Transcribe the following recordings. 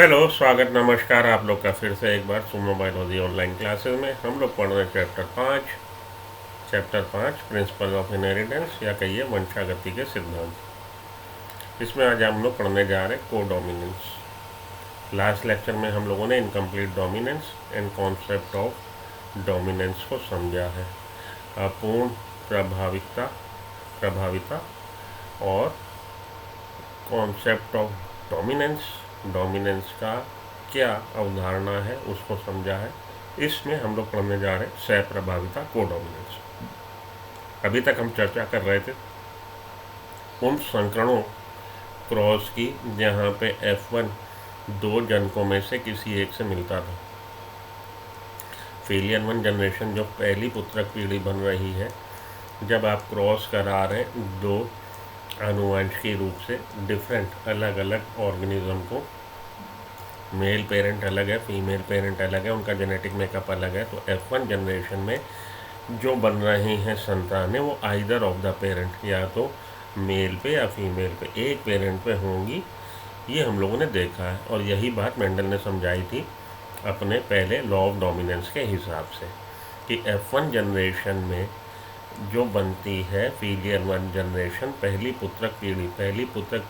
Hello, स्वागत नमस्कार आप लोग का फिर से एक बार सुनो बायोलॉजी ऑनलाइन क्लासेस में। हम लोग पढ़ रहे हैं चैप्टर 5 प्रिंसिपल ऑफ इनहेरिटेंस या कहिए वंशागति के सिद्धांत। इसमें आज हम लोग पढ़ने जा रहे हैं कोडोमिनेंस। लास्ट लेक्चर में हम लोगों ने incomplete dominance and concept of dominance को समझा है। अपूर्ण प्रभाविता प्रभाविता और कॉन्सेप्ट ऑफ डोमिनेंस डोमिनेंस का क्या अवधारणा है उसको समझा है। इसमें हम लोग पढ़ने जा रहे हैं सहप्रभाविता कोडोमिनेंस। अभी तक हम चर्चा कर रहे थे उन संकरणों क्रॉस की जहाँ पे F1 दो जनकों में से किसी एक से मिलता था। फीलियन 1 जनरेशन जो पहली पुत्रक पीढ़ी बन रही है, जब आप क्रॉस करा रहे हैं दो आनुवंशिकी रूप से डिफरेंट अलग अलग ऑर्गेनिज्म को, मेल पेरेंट अलग है, फीमेल पेरेंट अलग है, उनका जेनेटिक मेकअप अलग है, तो F1 जनरेशन में जो बन रही हैं संतानें वो आइदर ऑफ द पेरेंट, या तो मेल पे या फीमेल पे, एक पेरेंट पे होंगी। ये हम लोगों ने देखा है और यही बात मेंडल ने समझाई थी अपने पहले लॉ ऑफ डोमिनेंस के हिसाब से कि F1 जनरेशन में जो बनती है फीलियर 1 जनरेशन, पहली पुत्रक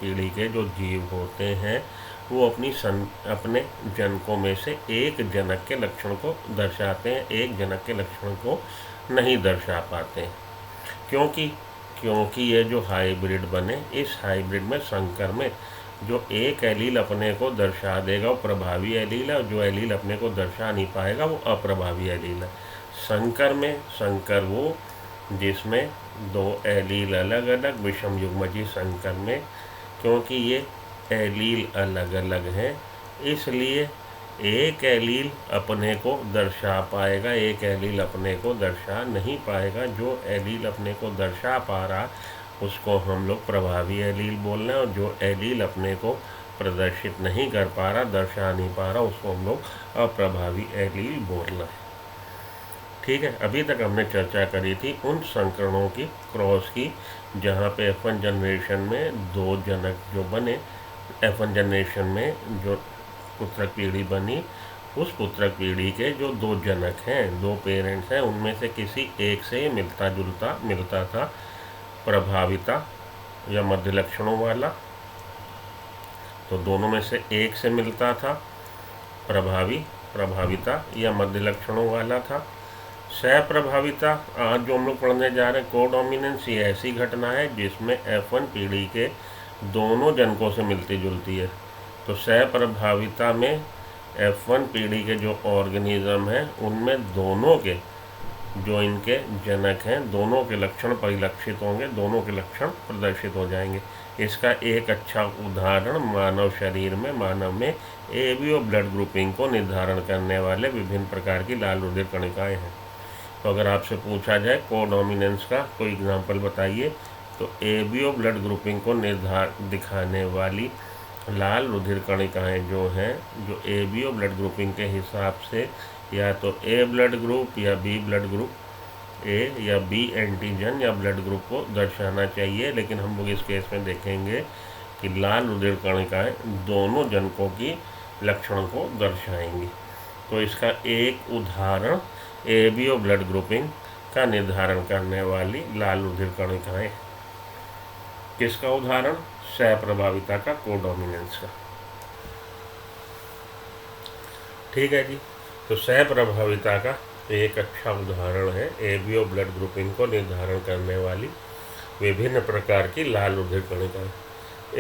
पीढ़ी के जो जीव होते हैं वो अपने जनकों में से एक जनक के लक्षण को दर्शाते हैं, एक जनक के लक्षण को नहीं दर्शा पाते हैं। क्योंकि ये जो हाइब्रिड बने, इस हाइब्रिड में संकर में जो एक एलील अपने को दर्शा देगा वो प्रभावी एलील है, और जो एलील अपने को दर्शा नहीं पाएगा वो अप्रभावी एलील है। संकर वो जिसमें दो एलील अलग अलग, विषम युग्मजी संकर में क्योंकि ये एलील अलग अलग हैं, इसलिए एक एलील अपने को दर्शा पाएगा, एक एलील अपने को दर्शा नहीं पाएगा। जो एलील अपने को दर्शा पा रहा उसको हम लोग प्रभावी एलील बोल रहे हैं, और जो एलील अपने को प्रदर्शित नहीं कर पा रहा, दर्शा नहीं पा रहा, उसको हम लोग अप्रभावी एलील बोल रहे हैं। ठीक है, अभी तक हमने चर्चा करी थी उन संकरणों की क्रॉस की जहाँ पे F1 जनरेशन में दो जनक जो बने, F1 जनरेशन में जो पुत्रक पीढ़ी बनी, उस पुत्रक पीढ़ी के जो दो जनक हैं, दो पेरेंट्स हैं, उनमें से किसी एक से मिलता था प्रभाविता या मध्य लक्षणों वाला, तो दोनों में से एक से मिलता था प्रभाविता या मध्य लक्षणों वाला था। सहप्रभाविता आज जो हम लोग पढ़ने जा रहे हैं कोडोमिनेंस, ये ऐसी घटना है जिसमें F1 पीढ़ी के दोनों जनकों से मिलती जुलती है। तो सहप्रभाविता में F1 पीढ़ी के जो ऑर्गेनिज्म हैं उनमें दोनों के जो इनके जनक हैं दोनों के लक्षण परिलक्षित होंगे, दोनों के लक्षण प्रदर्शित हो जाएंगे। इसका एक अच्छा उदाहरण मानव में एबीओ ब्लड ग्रुपिंग को निर्धारण करने वाले विभिन्न प्रकार की लाल रुधिर कणिकाएं हैं। तो अगर आपसे पूछा जाए कोडोमिनेंस का कोई एग्जाम्पल बताइए, तो एबीओ ब्लड ग्रुपिंग को दिखाने वाली लाल रुधिर कणिकाएं जो हैं, जो एबीओ ब्लड ग्रुपिंग के हिसाब से या तो ए ब्लड ग्रुप या बी ब्लड ग्रुप, ए या बी एंटीजन या ब्लड ग्रुप को दर्शाना चाहिए, लेकिन हम लोग इस केस में देखेंगे कि लाल रुधिर कणिकाएं दोनों जनकों की लक्षणों को दर्शाएंगी। तो इसका एक उदाहरण एबीओ ब्लड ग्रुपिंग का निर्धारण करने वाली लाल रुधिर कणिकाएं। किसका उदाहरण? सहप्रभाविता का, कोडोमिनेंस का। ठीक है जी, तो सहप्रभाविता का एक अच्छा उदाहरण है एबीओ ब्लड ग्रुपिंग को निर्धारण करने वाली विभिन्न प्रकार की लाल रुधिर कणिकाएं।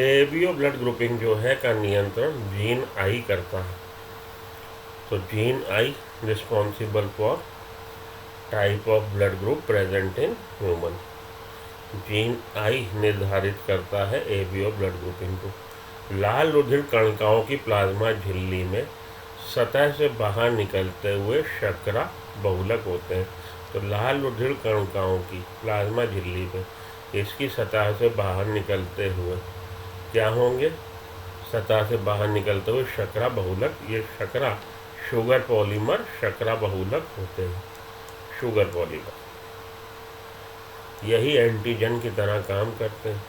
एबीओ ब्लड ग्रुपिंग जो है का नियंत्रण जीन आई करता है। तो gene I responsible for type of blood group present in human. Gene I निर्धारित करता है एबीओ ब्लड ग्रुपिंग को। लाल रुधिर कणिकाओं की प्लाज्मा झिल्ली में सतह से बाहर निकलते हुए शर्करा बहुलक होते हैं। तो लाल रुधिर कणिकाओं की प्लाज्मा झिल्ली में इसकी सतह से बाहर निकलते हुए क्या होंगे? सतह से बाहर निकलते हुए शर्करा बहुलक। ये शर्करा शुगर पॉलीमर शर्करा बहुलक होते हैं, शुगर पॉलीमर। यही एंटीजन की तरह काम करते हैं।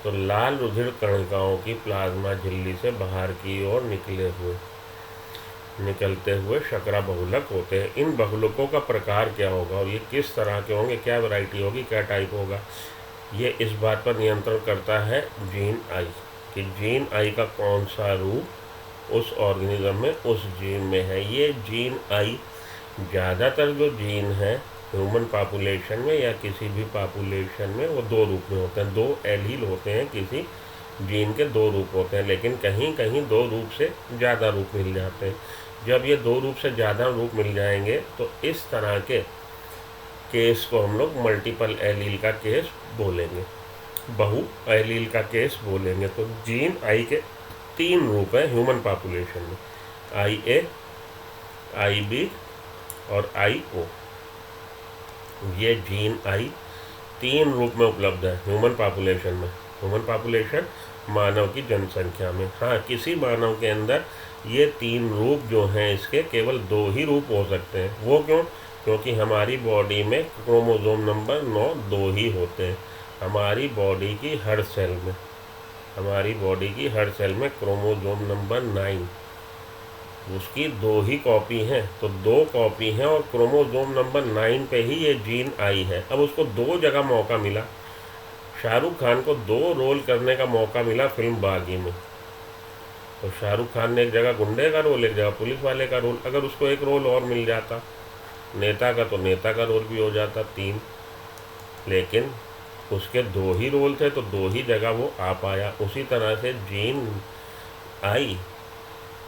तो लाल रुधिर कणिकाओं की प्लाज्मा झिल्ली से बाहर की ओर निकलते हुए शकरा बहुलक होते हैं। इन बहुलकों का प्रकार क्या होगा और ये किस तरह के होंगे, क्या वैरायटी होगी, क्या टाइप होगा, ये इस बात पर नियंत्रण करता है जीन आई, कि जीन आई का कौन सा रूप उस ऑर्गेनिज्म में, उस जीन में है। ये जीन आई ज़्यादातर जो जीन है ह्यूमन पॉपुलेशन में या किसी भी पॉपुलेशन में, वो दो रूप में होते हैं, दो एलील होते हैं, किसी जीन के दो रूप होते हैं, लेकिन कहीं कहीं दो रूप से ज़्यादा रूप मिल जाते हैं। जब ये दो रूप से ज़्यादा रूप मिल जाएंगे तो इस तरह के केस को हम लोग मल्टीपल एलील का केस बोलेंगे, बहु एलील का केस बोलेंगे। तो जीन आई के तीन रूप हैं ह्यूमन पॉपुलेशन में, आई ए, आई बी और आई ओ। ये जीन आई तीन रूप में उपलब्ध है ह्यूमन पॉपुलेशन में। ह्यूमन पॉपुलेशन मानव की जनसंख्या में, हाँ, किसी मानव के अंदर ये तीन रूप जो हैं इसके केवल दो ही रूप हो सकते हैं। वो क्यों? क्योंकि हमारी बॉडी में क्रोमोसोम नंबर 9 दो ही होते हैं। हमारी बॉडी की हर सेल में क्रोमोसोम नंबर 9 उसकी दो ही कॉपी हैं, तो दो कॉपी हैं और क्रोमोसोम नंबर 9 पे ही ये जीन आई है। अब उसको दो जगह मौका मिला, शाहरुख खान को दो रोल करने का मौका मिला फिल्म बागी में। तो शाहरुख खान ने एक जगह गुंडे का रोल, एक जगह पुलिस वाले का रोल, अगर उसको एक रोल और मिल जाता नेता का, तो नेता का रोल भी हो जाता 3, लेकिन उसके दो ही रोल थे तो दो ही जगह वो आ पाया। उसी तरह से जीन आई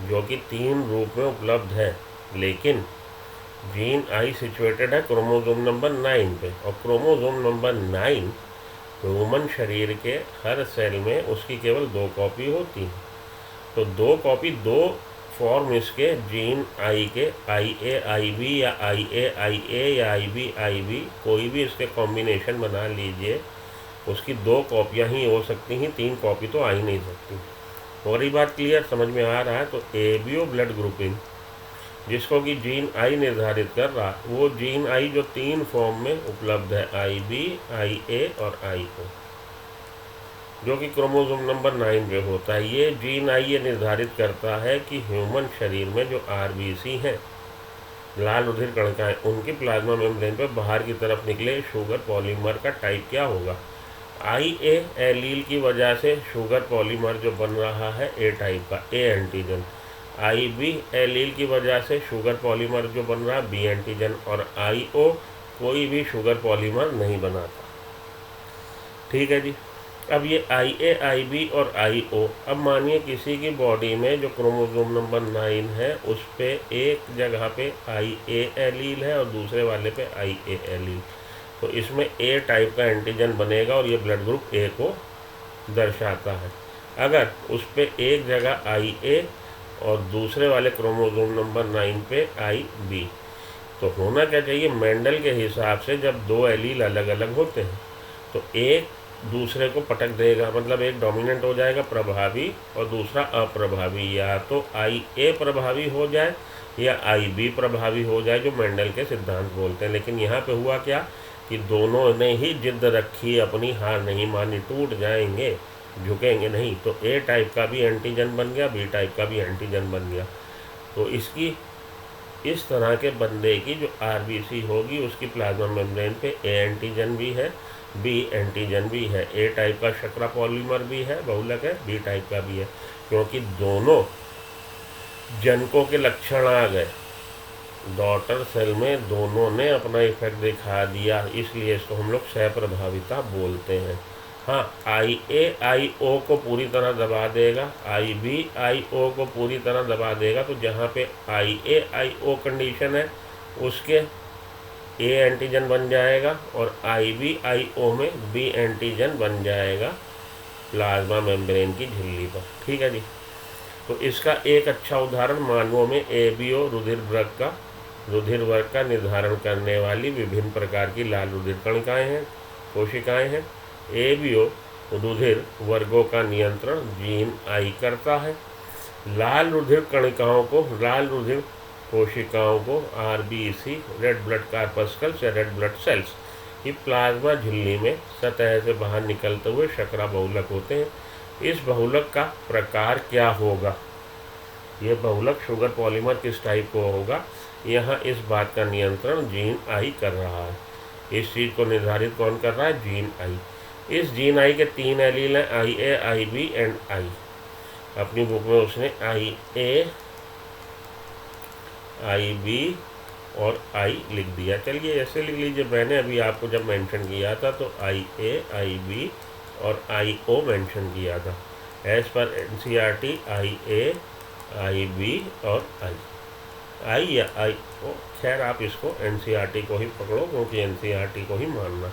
जो कि तीन रूप में उपलब्ध है, लेकिन जीन आई सिचुएटेड है क्रोमोसोम नंबर 9 पे, और क्रोमोसोम नंबर 9 ह्यूमन शरीर के हर सेल में उसकी केवल दो कॉपी होती है। तो दो कॉपी, दो फॉर्म इसके जीन आई के, आई ए आई बी या आई ए या आई बी, कोई भी इसके कॉम्बिनेशन बना लीजिए, उसकी दो कॉपियाँ ही हो सकती हैं, तीन कॉपी तो आ ही नहीं सकती। और ये बात क्लियर समझ में आ रहा है? तो एबीओ ब्लड ग्रुपिंग जिसको कि जीन आई निर्धारित कर रहा, वो जीन आई जो तीन फॉर्म में उपलब्ध है, आई बी, आई ए और आई ओ, जो कि क्रोमोसोम नंबर 9 पे होता है। ये जीन आई ये निर्धारित करता है कि ह्यूमन शरीर में जो आरबीसी हैं, लाल रुधिर कणिकाएं, उनकी प्लाज्मा मेम्ब्रेन पे बाहर की तरफ निकले शुगर पॉलीमर का टाइप क्या होगा। आई ए एलील की वजह से शुगर पॉलीमर जो बन रहा है ए टाइप का, A antigen. I B allele की वजह से शुगर पॉलीमर जो बन रहा है बी एंटीजन। और आई ओ कोई भी शुगर पॉलीमर नहीं बनाता। ठीक है जी। अब ये आई ए, आई बी और आई ओ, अब मानिए किसी की बॉडी में जो क्रोमोसोम नंबर 9 है उस पे एक जगह पे आई ए एलील है और दूसरे वाले पे आई ए एलील, तो इसमें ए टाइप का एंटीजन बनेगा और ये ब्लड ग्रुप ए को दर्शाता है। अगर उस पे एक जगह आई ए और दूसरे वाले क्रोमोसोम नंबर 9 पे आई बी, तो होना क्या चाहिए, मेंडल के हिसाब से जब दो एलील अलग अलग होते हैं तो एक दूसरे को पटक देगा, मतलब एक डोमिनेंट हो जाएगा प्रभावी और दूसरा अप्रभावी, या तो आई ए प्रभावी हो जाए या आई बी प्रभावी हो जाए, जो मेंडल के सिद्धांत बोलते हैं। लेकिन यहाँ पे हुआ क्या कि दोनों ने ही जिद रखी, अपनी हार नहीं मानी, टूट जाएंगे, झुकेंगे नहीं, तो ए टाइप का भी एंटीजन बन गया, बी टाइप का भी एंटीजन बन गया। तो इसकी इस तरह के बंदे की जो आरबीसी होगी उसकी प्लाज्मा मेम्ब्रेन पे ए एंटीजन भी है, बी एंटीजन भी है, ए टाइप का शकरा पॉलीमर भी है, बहुलक है, बी टाइप का भी है, क्योंकि दोनों जनकों के लक्षण आ गए, डॉटर सेल में दोनों ने अपना इफेक्ट दिखा दिया, इसलिए इसको हम लोग सहप्रभाविता बोलते हैं। हाँ, आई ए आई ओ को पूरी तरह दबा देगा, आई बी आई ओ को पूरी तरह दबा देगा, तो जहाँ पे आई ए आई ओ कंडीशन है उसके ए एंटीजन बन जाएगा और आई बी आई ओ में बी एंटीजन बन जाएगा प्लाज्मा मेम्ब्रेन की झिल्ली पर। ठीक है जी। तो इसका एक अच्छा उदाहरण मानवों में एबीओ रुधिर वर्ग का निर्धारण करने वाली विभिन्न प्रकार की लाल रुधिर कणिकाएँ हैं, कोशिकाएँ हैं। एबीओ रुधिर वर्गों का नियंत्रण जीन आई करता है। लाल रुधिर कोशिकाओं को आरबीसी, रेड ब्लड कार्पस्कल्स या रेड ब्लड सेल्स, कि प्लाज्मा झिल्ली में सतह से बाहर निकलते हुए शर्करा बहुलक होते हैं। इस बहुलक का प्रकार क्या होगा, ये बहुलक शुगर पॉलीमर किस टाइप को होगा, यहाँ इस बात का नियंत्रण जीन आई कर रहा है। इस चीज़ को निर्धारित कौन कर रहा है, जीन आई। इस जीन आई के 3 एलील हैं, आई ए, आई बी एंड आई। अपनी बुक में उसने आई ए, आई बी और आई लिख दिया। चलिए ऐसे लिख लीजिए, मैंने अभी आपको जब मेंशन किया था तो आई ए, आई बी और आई ओ मेंशन किया था। एज पर एनसीईआरटी आई ए, आई बी और आई या आई ओ, खैर आप इसको एनसीईआरटी को ही पकड़ो क्योंकि एनसीईआरटी को ही मानना।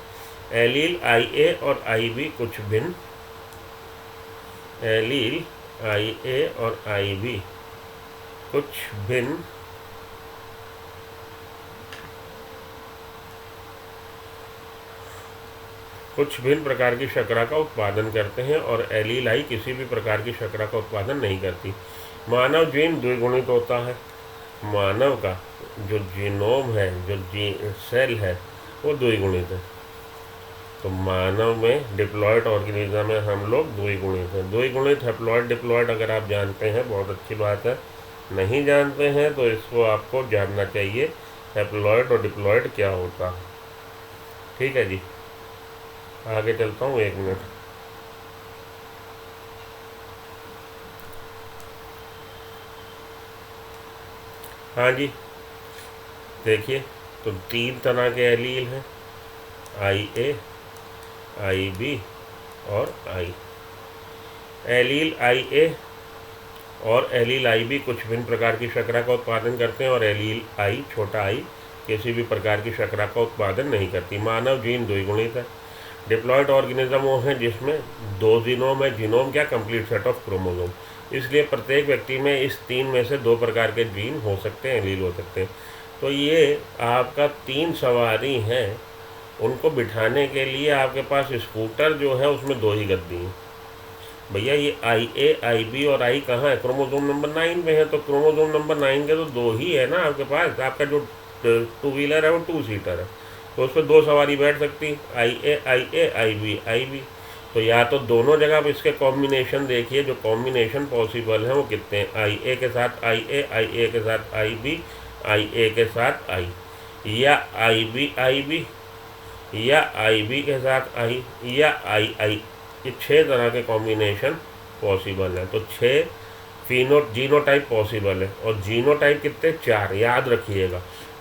एलील आई ए और आई बी कुछ भिन्न, एलील आई ए और आई बी कुछ भिन्न प्रकार की शर्करा का उत्पादन करते हैं और एलील आई किसी भी प्रकार की शर्करा का उत्पादन नहीं करती। मानव जीन द्विगुणित होता है। मानव का जो जीनोम है, जो सेल है, वो द्विगुणित है। तो मानव में डिप्लॉयड ऑर्गेनिज्म में हम लोग द्विगुणित हैं। द्विगुणित हैप्लॉयड डिप्लॉयड अगर आप जानते हैं बहुत अच्छी बात है, नहीं जानते हैं तो इसको आपको जानना चाहिए, हैप्लॉयड और डिप्लॉयड क्या होता है। ठीक है जी, आगे चलता हूँ, 1 मिनट। हाँ जी, देखिए तो 3 तरह के एलील हैं, आई ए, आई बी और आई। एलील आई ए और एलील आई बी कुछ भिन्न प्रकार की शर्करा का उत्पादन करते हैं और एलील आई, छोटा आई, किसी भी प्रकार की शर्करा का उत्पादन नहीं करती। मानव जीन द्विगुणित है। डिप्लॉयड ऑर्गेनिज्म वो हैं जिसमें 2 जीनोम है। जीनोम क्या, कंप्लीट सेट ऑफ क्रोमोसोम। इसलिए प्रत्येक व्यक्ति में इस 3 में से 2 प्रकार के जीन हो सकते हैं, एलील हो सकते हैं। तो ये आपका 3 सवारी हैं, उनको बिठाने के लिए आपके पास स्कूटर जो है उसमें 2 ही गद्दी हैं। भैया ये आई ए, आई बी और आई कहाँ है, क्रोमोसोम नंबर 9 में है। तो क्रोमोसोम नंबर 9 के तो 2 ही है ना आपके पास। आपका जो 2 व्हीलर है वो 2 सीटर है, तो उस पर 2 सवारी बैठ सकती, आई ए, आई ए, आई बी, आई बी। तो या तो दोनों जगह आप इसके कॉम्बिनेशन देखिए, जो कॉम्बिनेशन पॉसिबल है वो कितने हैं, आई ए के साथ आई ए, आई ए के साथ आई बी, आई ए के साथ आई, या आई बी, या आई बी के साथ आई, या आई। ये 6 तरह के कॉम्बिनेशन पॉसिबल है। तो 6 जीनोटाइप पॉसिबल है और जीनोटाइप कितने, 4, याद रखिएगा।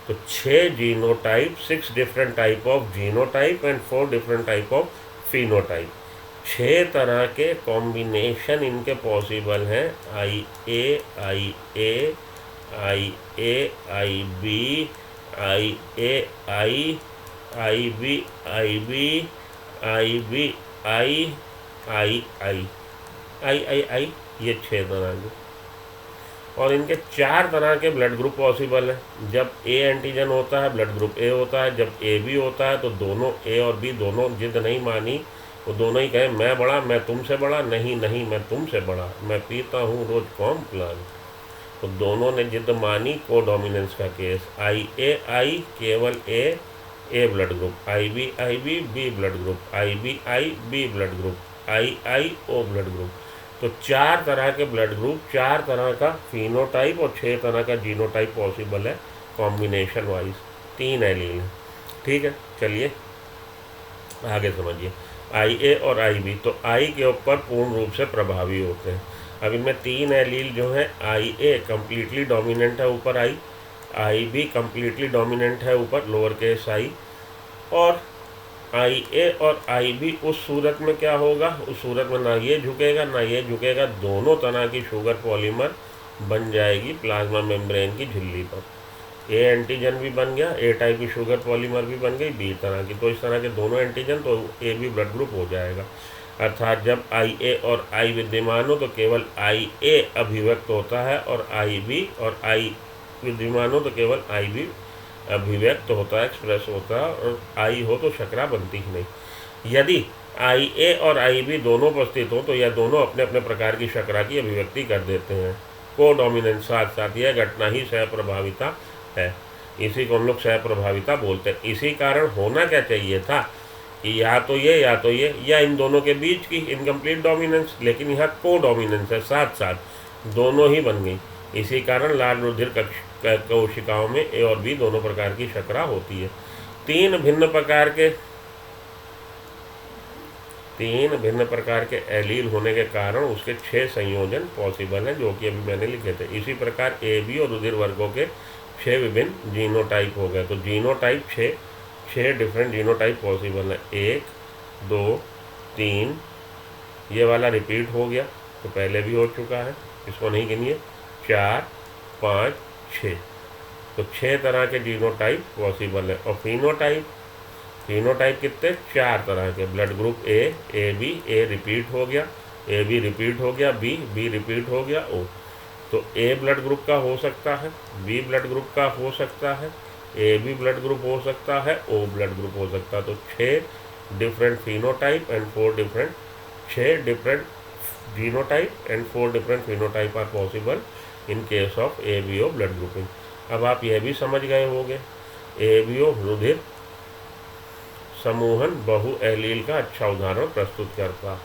तो 6 genotype, 6 different type of genotype and 4 different type of phenotype. 6 तरह के कॉम्बिनेशन इनके पॉसिबल हैं, आई ए, आई ए, आई ए, आई बी, आई ए, आई बी, आई बी, आई बी, आई, ये 6 तरह के। और इनके 4 तरह के ब्लड ग्रुप पॉसिबल है। जब ए एंटीजन होता है ब्लड ग्रुप ए होता है, जब ए बी होता है तो दोनों ए और बी दोनों जिद नहीं मानी, वो दोनों ही कहे मैं बड़ा, मैं तुमसे बड़ा, नहीं मैं तुमसे बड़ा, मैं पीता हूँ रोज कॉम्प्लान। तो दोनों ने जिद मानी, को डोमिनेंस का केस। आई ए, आई केवल ए ब्लड ग्रुप, आई बी, बी ब्लड ग्रुप, आई बी ब्लड ग्रुप, आई ओ ब्लड ग्रुप। तो 4 तरह के ब्लड ग्रुप, 4 तरह का फिनोटाइप और 6 तरह का जीनोटाइप पॉसिबल है कॉम्बिनेशन वाइज। 3 एलील है। ठीक है, चलिए आगे समझिए। आई ए और आई बी, तो आई के ऊपर पूर्ण रूप से प्रभावी होते हैं। अब इनमें 3 एलील जो है, आई ए कम्प्लीटली डोमिनेंट है ऊपर आई बी कम्प्लीटली डोमिनेंट है ऊपर लोअर केस आई, और आई ए और आई बी उस सूरत में क्या होगा, उस सूरत में ना ये झुकेगा ना ये झुकेगा, दोनों तरह की शुगर पॉलीमर बन जाएगी प्लाज्मा मेम्ब्रेन की झिल्ली पर। ए एंटीजन भी बन गया, ए टाइप की शुगर पॉलीमर भी बन गई बी तरह की। तो इस तरह के दोनों एंटीजन, तो ए बी ब्लड ग्रुप हो जाएगा। अर्थात जब आई ए और आई विद्यमान हो तो केवल आई ए अभिव्यक्त होता है, और आई बी और आई विद्यमान हो तो केवल आई बी अभिव्यक्त होता है, एक्सप्रेस होता है, और आई हो तो शर्करा बनती ही नहीं। यदि आई ए और आई बी दोनों उपस्थित हो तो यह दोनों अपने अपने प्रकार की शर्करा की अभिव्यक्ति कर देते हैं। को डोमिनेंस साथ साथ यह घटना ही सहप्रभाविता है। इसी को हम लोग सहप्रभाविता बोलते हैं। इसी कारण होना क्या चाहिए था कि या तो ये या इन दोनों के बीच की इनकम्प्लीट डोमिनेंस, लेकिन यहाँ को डोमिनेंस है, साथ साथ दोनों ही बन गई। इसी कारण लाल रुधिर कोशिकाओं में ए और बी दोनों प्रकार की शर्करा होती है। तीन भिन्न प्रकार के एलील होने के कारण उसके 6 संयोजन पॉसिबल हैं, जो कि अभी मैंने लिखे थे। इसी प्रकार ए बी और रुधिर वर्गों के 6 विभिन्न जीनोटाइप हो गए। तो जीनोटाइप 6 डिफरेंट जीनोटाइप पॉसिबल है। 1 2 3, ये वाला रिपीट हो गया तो पहले भी हो चुका है, इसको नहीं गिनिए। 4 5 6, तो 6 तरह के जीनोटाइप पॉसिबल है। और फिनोटाइप कितने? 4 तरह के। Blood group A B, A repeat हो गया, ए बी रिपीट हो गया, बी रिपीट हो गया, ओ। तो ए ब्लड ग्रुप का हो सकता है, बी ब्लड ग्रुप का हो सकता है, ए बी ब्लड ग्रुप हो सकता है, ओ ब्लड ग्रुप हो सकता है। तो 6 different phenotype and 6 different genotype and 4 different phenotype are possible in case of A B O blood grouping. अब आप यह भी समझ गए होंगे ए बी ओ रुधिर समूहन बहु एलील का अच्छा उदाहरण प्रस्तुत करता।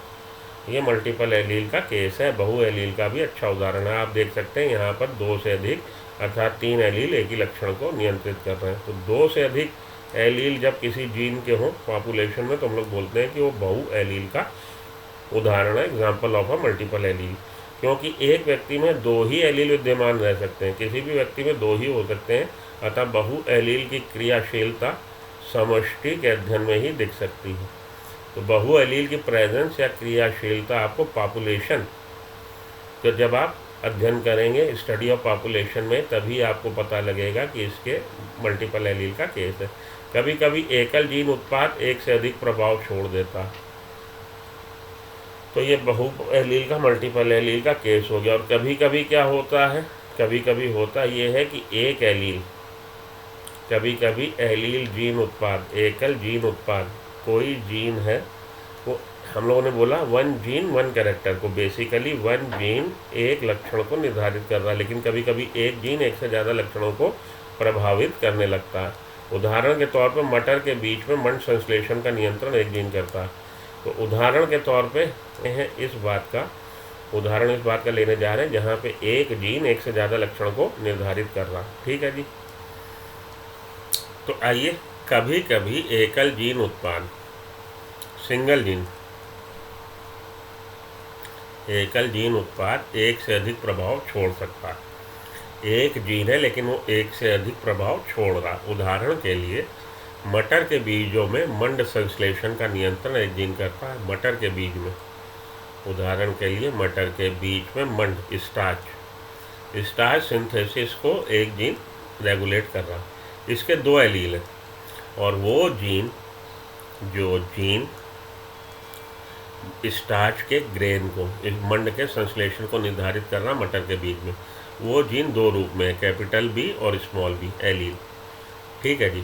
ये मल्टीपल एलील का केस है, बहु एलील का भी अच्छा उदाहरण है। आप देख सकते हैं यहाँ पर 2 से अधिक अर्थात 3 एलील एक ही लक्षण को नियंत्रित कर रहे हैं। तो 2 से अधिक एलील जब किसी जीन के हों पॉपुलेशन में, तो हम लोग बोलते हैं कि वो बहु एलील का उदाहरण है, example of a multiple allele. क्योंकि एक व्यक्ति में 2 ही एलील विद्यमान रह सकते हैं, किसी भी व्यक्ति में 2 ही हो सकते हैं, अतः बहु एलील की क्रियाशीलता समष्टि के अध्ययन में ही दिख सकती है। तो बहु एलील की प्रेजेंस या क्रियाशीलता आपको पॉपुलेशन, तो जब आप अध्ययन करेंगे स्टडी ऑफ पॉपुलेशन में, तभी आपको पता लगेगा कि इसके मल्टीपल एलील का केस है। कभी कभी एकल जीन उत्पाद एक से अधिक प्रभाव छोड़ देता है, तो ये बहु एलील का मल्टीपल एलील का केस हो गया। और कभी कभी क्या होता है, कभी कभी होता ये है कि एक एलील, कभी कभी एलील जीन उत्पाद, एकल जीन उत्पाद, कोई जीन है वो, हम लोगों ने बोला 1 जीन 1 कैरेक्टर को, बेसिकली 1 जीन एक लक्षण को निर्धारित कर रहा है, लेकिन कभी कभी एक जीन एक से ज़्यादा लक्षणों को प्रभावित करने लगता है। उदाहरण के तौर पर मटर के बीच में मंड संश्लेषण का नियंत्रण एक जीन करता है। तो उदाहरण के तौर पे है इस बात का लेने जा रहे हैं जहाँ पे एक जीन एक से ज़्यादा लक्षण को निर्धारित कर रहा है। ठीक है जी। तो आइए, कभी कभी एकल जीन उत्पाद, सिंगल जीन, एकल जीन उत्पाद एक से अधिक प्रभाव छोड़ सकता है। एक जीन है लेकिन वो एक से अधिक प्रभाव छोड़ रहा। उदाहरण के लिए मटर के बीजों में मंड संश्लेषण का नियंत्रण एक जीन करता है। मटर के बीज में, उदाहरण के लिए मटर के बीज में मंड, स्टार्च सिंथेसिस को एक जीन रेगुलेट कर रहा है। इसके 2 एलील हैं, और वो जीन, जो जीन स्टार्च के ग्रेन को, इस मंड के संश्लेषण को निर्धारित कर रहा मटर के बीज में, वो जीन 2 रूप में है, कैपिटल बी और स्मॉल बी एलील। ठीक है जी।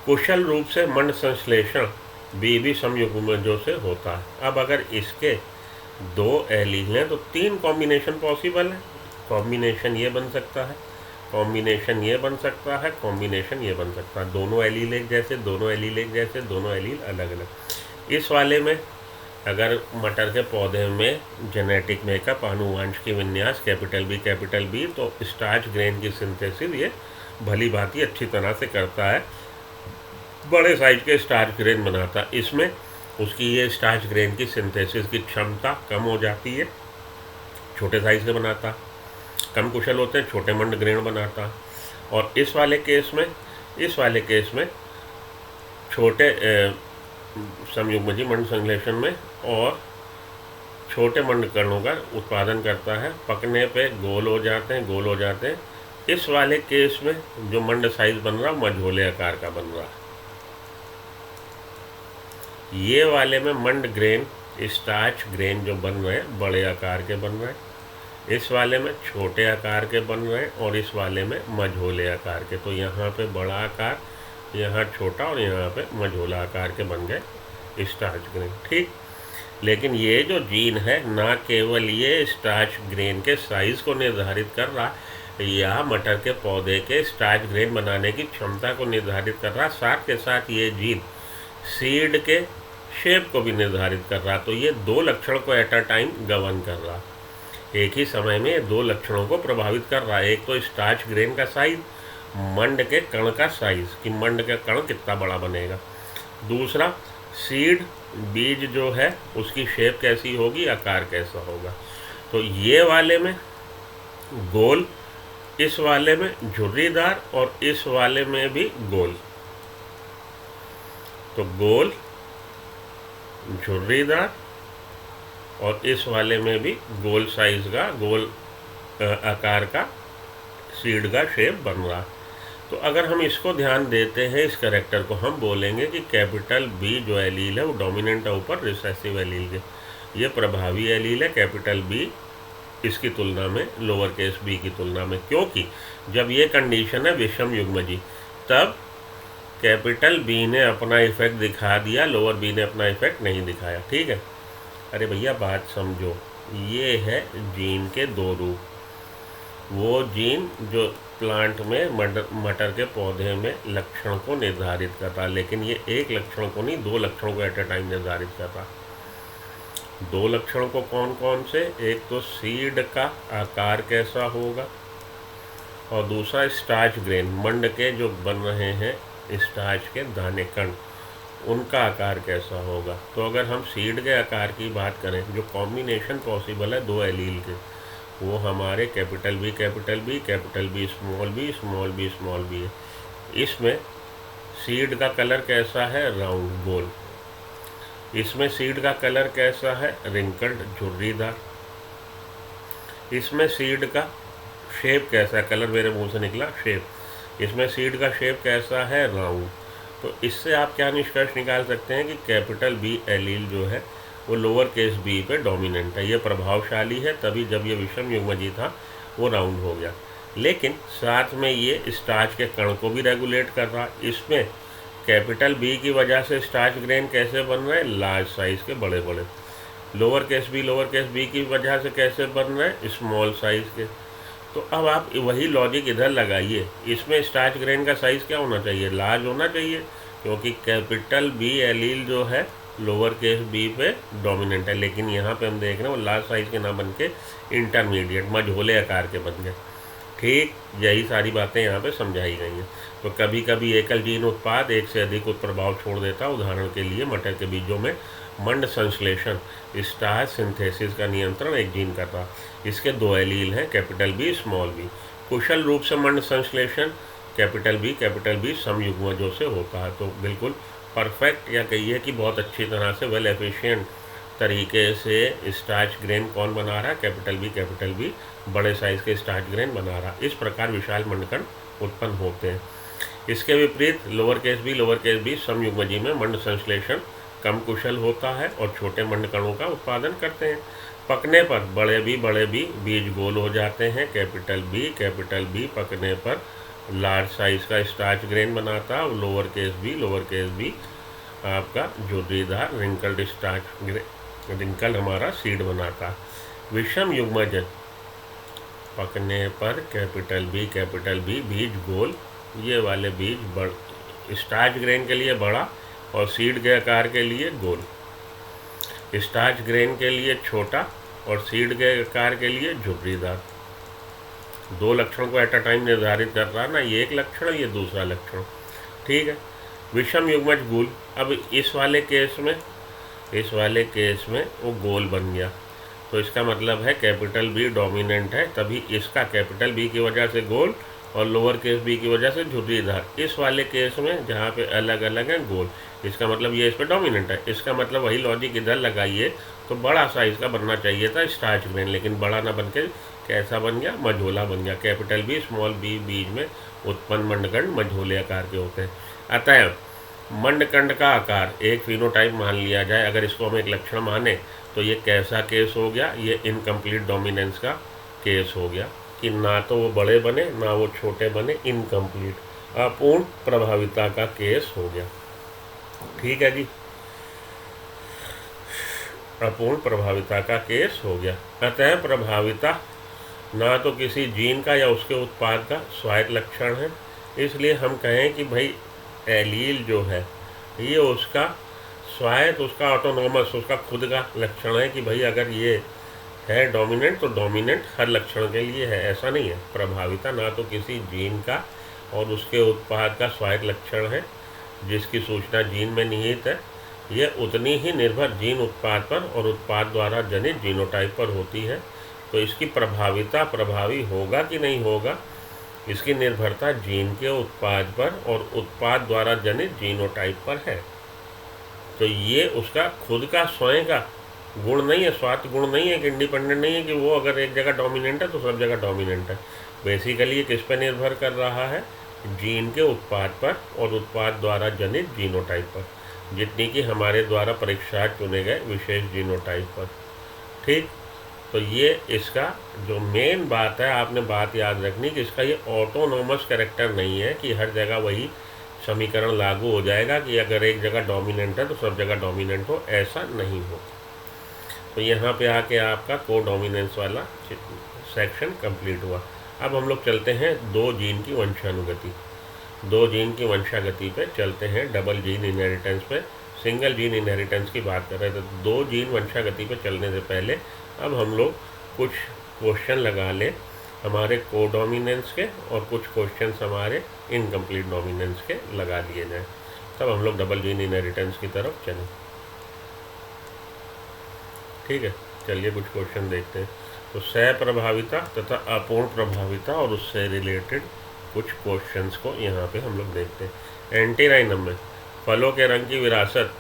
कुशल रूप से मंड संश्लेषण बी समयुग्मजों से होता है। अब अगर इसके 2 एलील हैं तो 3 कॉम्बिनेशन पॉसिबल है। कॉम्बिनेशन ये बन सकता है, कॉम्बिनेशन ये बन सकता है, कॉम्बिनेशन ये बन सकता है। दोनों एलील एक जैसे, दोनों एलील एक जैसे, दोनों एलील अलग अलग। इस वाले में अगर मटर के पौधे में जेनेटिक मेकअप, आनुवंश की विन्यास कैपिटल बी, तो स्टार्च ग्रेन की सिंथेसिस ये भली भांति अच्छी तरह से करता है, बड़े साइज के स्टार्च ग्रेन बनाता है। इसमें उसकी ये स्टार्च ग्रेन की सिंथेसिस की क्षमता कम हो जाती है, छोटे साइज के बनाता, कम कुशल होते हैं, छोटे मंड ग्रेन बनाता। और इस वाले केस में छोटे समयुग्मजी मंड संश्लेषण में और छोटे मंड कणों का उत्पादन करता है, पकने पे गोल हो जाते हैं। इस वाले केस में जो मंड साइज बन रहा है मझोले आकार का बन रहा है। ये वाले में मंड ग्रेन, स्टार्च ग्रेन जो बन रहे हैं बड़े आकार के बन रहे हैं, इस वाले में छोटे आकार के बन रहे हैं, और इस वाले में मझोले आकार के। तो यहाँ पे बड़ा आकार, यहाँ छोटा, और यहाँ पे मझोला आकार के बन गए स्टार्च ग्रेन। ठीक। लेकिन ये जो जीन है ना केवल ये स्टार्च ग्रेन के साइज़ को निर्धारित कर रहा, या मटर के पौधे के स्टार्च ग्रेन बनाने की क्षमता को निर्धारित कर रहा, साथ के साथ ये जीन सीड के शेप को भी निर्धारित कर रहा। तो ये दो लक्षण को एट अ टाइम गवर्न कर रहा, एक ही समय में दो लक्षणों को प्रभावित कर रहा है। एक तो स्टार्च ग्रेन का साइज, मंड के कण का साइज कि मंड का कण कितना बड़ा बनेगा। दूसरा सीड बीज जो है उसकी शेप कैसी होगी, आकार कैसा होगा। तो ये वाले में गोल, इस वाले में झुर्रीदार और इस वाले में भी गोल। तो गोल, झुर्रीदार और इस वाले में भी गोल साइज का, गोल आकार का सीड का शेप बन रहा। तो अगर हम इसको ध्यान देते हैं, इस कैरेक्टर को, हम बोलेंगे कि कैपिटल बी जो एलील है वो डोमिनेंट है ऊपर रिसेसिव एलील के। ये प्रभावी एलील है कैपिटल बी इसकी तुलना में, लोअर केस बी की तुलना में, क्योंकि जब ये कंडीशन है विषम युग्मजी तब कैपिटल बी ने अपना इफेक्ट दिखा दिया, लोअर बी ने अपना इफेक्ट नहीं दिखाया। ठीक है। अरे भैया बात समझो, ये है जीन के दो रूप। वो जीन जो प्लांट में मटर के पौधे में लक्षण को निर्धारित करता, लेकिन ये एक लक्षण को नहीं, दो लक्षणों को एट अ टाइम निर्धारित करता। दो लक्षणों को कौन कौन से, एक तो सीड का आकार कैसा होगा और दूसरा स्टार्च ग्रेन, मंड के जो बन रहे हैं स्टार्च के दाने कण, उनका आकार कैसा होगा। तो अगर हम सीड के आकार की बात करें, जो कॉम्बिनेशन पॉसिबल है दो एलील के, वो हमारे capital B capital B, capital B small B, small B small B है। इसमें सीड का कलर कैसा है, राउंड गोल। इसमें सीड का कलर कैसा है, रिंकल्ड झुर्रीदार। इसमें सीड का शेप कैसा है, कलर मेरे मुंह से निकला शेप। इसमें सीड का शेप कैसा है, राउंड। तो इससे आप क्या निष्कर्ष निकाल सकते हैं कि कैपिटल बी एलील जो है वो लोअर केस बी पे डोमिनेंट है, ये प्रभावशाली है, तभी जब ये विषम युग्मजी था वो राउंड हो गया। लेकिन साथ में ये स्टार्च के कण को भी रेगुलेट कर रहा। इसमें कैपिटल बी की वजह से स्टार्च ग्रेन कैसे बन रहे हैं, लार्ज साइज़ के, बड़े बड़े। लोअर केस बी की वजह से कैसे बन रहे हैं, स्मॉल साइज़ के। तो अब आप वही लॉजिक इधर लगाइए, इसमें स्टार्च ग्रेन का साइज़ क्या होना चाहिए, लार्ज होना चाहिए, क्योंकि कैपिटल बी एलील जो है लोअर केस बी पे डोमिनेंट है। लेकिन यहाँ पे हम देख रहे हैं वो लार्ज साइज़ के ना बन के इंटरमीडिएट मझोले आकार के बन गए। ठीक यही सारी बातें यहाँ पे समझाई गई हैं। तो कभी कभी एकल जीन उत्पाद एक से अधिक उत्प्रभाव छोड़ देता। उदाहरण के लिए मटर के बीजों में मंड संश्लेषण, स्टार्च सिंथेसिस का नियंत्रण एक जीन करता। इसके दो एलील हैं, कैपिटल बी स्मॉल बी। कुशल रूप से मंड संश्लेषण कैपिटल बी समयुग्मजों से होता है। तो बिल्कुल परफेक्ट, या कहिए कि बहुत अच्छी तरह से वेल एफिशिएंट तरीके से स्टार्च ग्रेन कौन बना रहा है, कैपिटल बी बड़े साइज़ के स्टार्च ग्रेन बना रहा। इस प्रकार विशाल मंडकण उत्पन्न होते हैं। इसके विपरीत लोअर केस बी समयुग्मजी में मंड संश्लेषण कम कुशल होता है और छोटे मंडकणों का उत्पादन करते हैं। पकने पर बड़े बी बीज गोल हो जाते हैं। कैपिटल बी पकने पर लार्ज साइज़ का स्टार्च ग्रेन बनाता है और लोअर केस बी आपका झुर्रीदार रिंकल्ड स्टार्च रिंकल हमारा सीड बनाता। विषम युग्मज पकने पर कैपिटल बी बीज गोल, ये वाले बीज स्टार्च ग्रेन के लिए बड़ा और सीड के आकार के लिए गोल, स्टार्च ग्रेन के लिए छोटा और सीड के आकार के लिए झुर्रीदार। दो लक्षण को एट अ टाइम निर्धारित कर रहा ना, ये एक लक्षण, ये दूसरा लक्षण। ठीक है। विषम युग्मज गोल, अब इस वाले केस में वो गोल बन गया, तो इसका मतलब है कैपिटल बी डोमिनेंट है, तभी इसका कैपिटल बी की वजह से गोल और लोअर केस बी की वजह से झुर्रीदार। इस वाले केस में जहाँ पे अलग अलग है गोल, इसका मतलब ये इस पर डोमिनेंट है। इसका मतलब वही लॉजिक इधर लगाइए, तो बड़ा साइज़ का बनना चाहिए था स्टार्च ग्रेन, लेकिन बड़ा ना बन के कैसा बन गया, मझोला बन गया। कैपिटल बी स्मॉल बी बीज में उत्पन्न मंडकण मझोले आकार के होते हैं। अतः मंडकंड का आकार एक फिनोटाइप मान लिया जाए, अगर इसको हम एक लक्षण माने, तो ये कैसा केस हो गया, ये इनकम्प्लीट डोमिनेंस का केस हो गया कि ना तो वो बड़े बने ना वो छोटे बने, इनकम्प्लीट अपूर्ण प्रभाविता का केस हो गया। ठीक है जी, अपूर्ण प्रभाविता का केस हो गया। अतः प्रभाविता ना तो किसी जीन का या उसके उत्पाद का स्वायत्त लक्षण है। इसलिए हम कहें कि भाई एलील जो है ये उसका स्वायत्त, उसका ऑटोनोमस, उसका खुद का लक्षण है कि भाई अगर ये है डोमिनेंट तो डोमिनेंट हर लक्षण के लिए है, ऐसा नहीं है। प्रभाविता ना तो किसी जीन का और उसके उत्पाद का स्वायत्त लक्षण है जिसकी सूचना जीन में निहित है, यह उतनी ही निर्भर जीन उत्पाद पर और उत्पाद द्वारा जनित जीनोटाइप पर होती है। तो इसकी प्रभाविता प्रभावी होगा कि नहीं होगा, इसकी निर्भरता जीन के उत्पाद पर और उत्पाद द्वारा जनित जीनोटाइप पर है। तो ये उसका खुद का स्वयं का गुण नहीं है, स्वार्थ गुण नहीं है, कि इंडिपेंडेंट नहीं है कि वो अगर एक जगह डोमिनेंट है तो सब जगह डोमिनेंट है। बेसिकली ये किस पर निर्भर कर रहा है, जीन के उत्पाद पर और उत्पाद द्वारा जनित जीनोटाइप पर, जितनी कि हमारे द्वारा परीक्षा चुने गए विशेष जीनोटाइप पर। ठीक, तो ये इसका जो मेन बात है, आपने बात याद रखनी कि इसका ये ऑटोनोमस कैरेक्टर नहीं है कि हर जगह वही समीकरण लागू हो जाएगा कि अगर एक जगह डोमिनेंट है तो सब जगह डोमिनेंट हो, ऐसा नहीं हो। तो यहाँ पे आके आपका कोडोमिनेंस वाला सेक्शन कंप्लीट हुआ। अब हम लोग चलते हैं दो जीन की वंशानुगति, दो जीन की वंशागति पे चलते हैं, डबल जीन इनहेरिटेंस पे। सिंगल जीन इनहेरिटेंस की बात कर रहे थे, दो जीन वंशागति पे चलने से पहले अब हम लोग कुछ क्वेश्चन लगा लें हमारे कोडोमिनेंस के, और कुछ क्वेश्चन हमारे इनकम्प्लीट डोमिनेंस के लगा लिए जाएँ, तब हम लोग डबल जीन इनहेरिटेंस की तरफ चलें। ठीक है, चलिए कुछ क्वेश्चन देखते हैं। तो सहप्रभाविता तथा अपूर्ण प्रभाविता और उससे रिलेटेड कुछ क्वेश्चंस को यहाँ पे हम लोग देखते हैं। एंटीराइनम में फलों के रंग की विरासत,